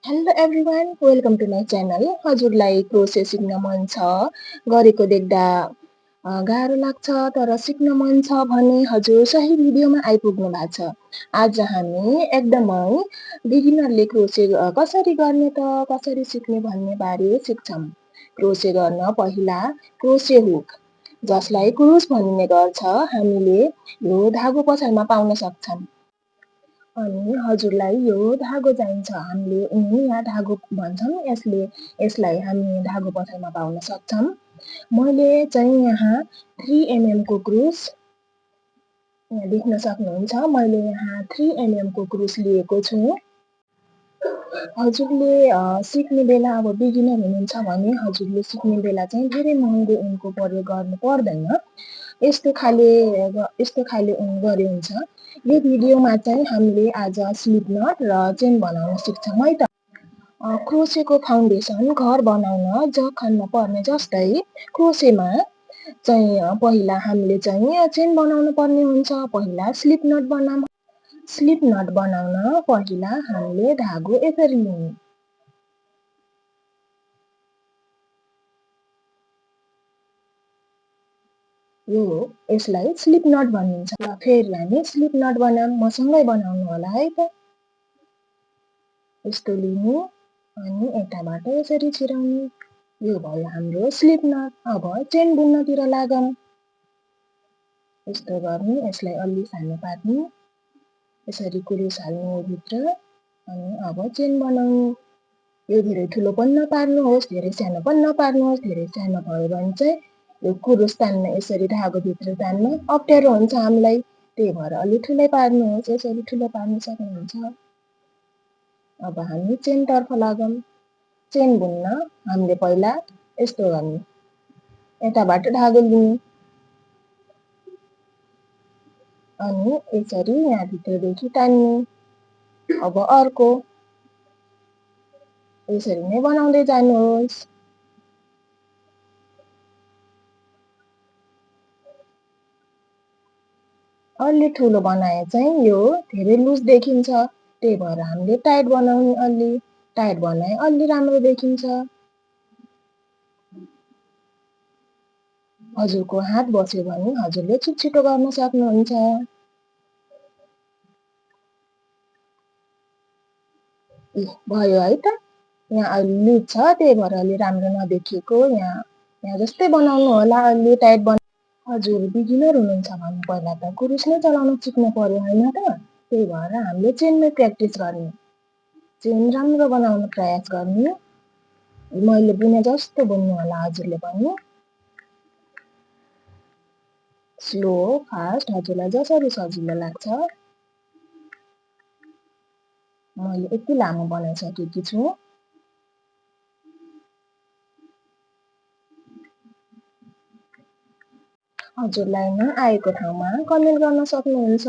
Hello everyone welcome to my channel. हजुरलाई क्रोसे सिक्न मन छ, गरेको देख्दा गाह्रो लाग्छ तर सिक्न मन छ भने हजुर सही भिडियोमा आइपुग्नु भएको छ। आज हामी एकदमै बिगिनरले क्रोसे कसरी गर्ने त कसरी सिक्ने भन्ने बारे सिक्छौँ। क्रोसे गर्न पहिला क्रोसे हुक जसलाई क्रुस भनिने गर्छ हामीले यो धागो पसलमा पाउन सक्छौँ। अनि हजुरलाई यो धागो चाहिन्छ। हामीले ऊन या धागो भन्छौँ यसलाई हामी धागो पसलमा पाउन सक्छौँ। मैले चाहिँ यहाँ 3 mm को क्रुस यहाँ देख्न सक्नुहुन्छ। मैले यहाँ 3 mm को क्रुस लिएको छु। हजुरले सिक्ने बेला अब बिगिनर हुनुहुन्छ भने हजुरले सिक्ने बेला चाहिँ धेरै महँगो ऊनको प्रयोग गर्नु पर्दैन। यस्तो खाले ऊन गरे हुन्छ। यो भिडियोमा चाहिँ हामीले आज स्लिप नट र चेन बनाउन सिक्छौँ है त। क्रोसेको फाउन्डेसन घर बनाउन जखनमा पर्ने जस्तै क्रोसेमा चाहिँ पहिला हामीले चाहिँ चेन बनाउनु पर्ने हुन्छ। पहिला स्लिप नट बनाउन पहिला हामीले धागो यसरी लिने। यसलाई स्लिप नट भनिन्छ। ल फेरि हामी स्लिप नट बनाऊँ। मसँगै बनाउनु होला है त। यस्तो लिनु अनि यताबाट यसरी छिराउनु। यो भयो हाम्रो स्लिप नट। अब चेन बुन्नतिर लागौँ। यस्तो गर्नु, यसलाई अलि सानो पार्नु, यसरी कुरुस हाल्नु भित्र अनि अब चेन बनाउनु। यो धेरै ठुलो पनि नपार्नुहोस्, धेरै सानो पनि नपार्नुहोस्। धेरै सानो भयो भने चाहिँ यो कुरुस तान्न यसरी धागोभित्र तान्न अप्ठ्यारो हुन्छ हामीलाई। त्यही भएर अलि ठुलै पार्नुहोस्। यसरी ठुलो पार्न सक्नुहुन्छ। अब हामी चेनतर्फ लागौँ। चेन बुन्न हामीले पहिला यस्तो गर्नु, यताबाट धागो लिनु अनि यसरी यहाँभित्रदेखि तान्नु। अब अर्को यसरी नै बनाउँदै जानुहोस्। अलि ठुलो बनाए चाहिँ यो धेरै लुज देखिन्छ। त्यही भएर हामीले टाइट बनाउने, अलि टाइट बनाए अलि राम्रो देखिन्छ। हजुरको हात बस्यो भने हजुरले छिटो गर्न सक्नुहुन्छ। भयो है त। यहाँ अलि लुज छ त्यही भएर अलि राम्रो नदेखिएको। यहाँ जस्तै बनाउनु होला। अलि टाइट हजुर बिगिनर हुनुहुन्छ भने पहिला त कुरुस नै चलाउन सिक्नु पर्यो होइन त। त्यही भएर हामीले चेनमै प्र्याक्टिस गर्ने, चेन राम्रो बनाउन प्रयास गर्ने। मैले बुने जस्तो बुन्नु होला हजुरले पनि। स्लो फास्ट हजुरलाई जसरी सजिलो लाग्छ। मैले यति लामो बनाइसकेकी छु। हजुरलाई नआएको ठाउँमा कमेन्ट गर्न सक्नुहुन्छ।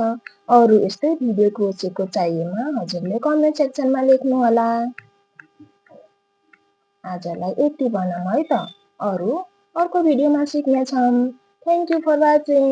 अरू यस्तै भिडियो क्रोसेको चाहिएमा हजुरले कमेन्ट सेक्सनमा लेख्नु होला। आजलाई यति बनाऊँ है त। अर्को भिडियोमा सिक्नेछौँ। Thank you for watching.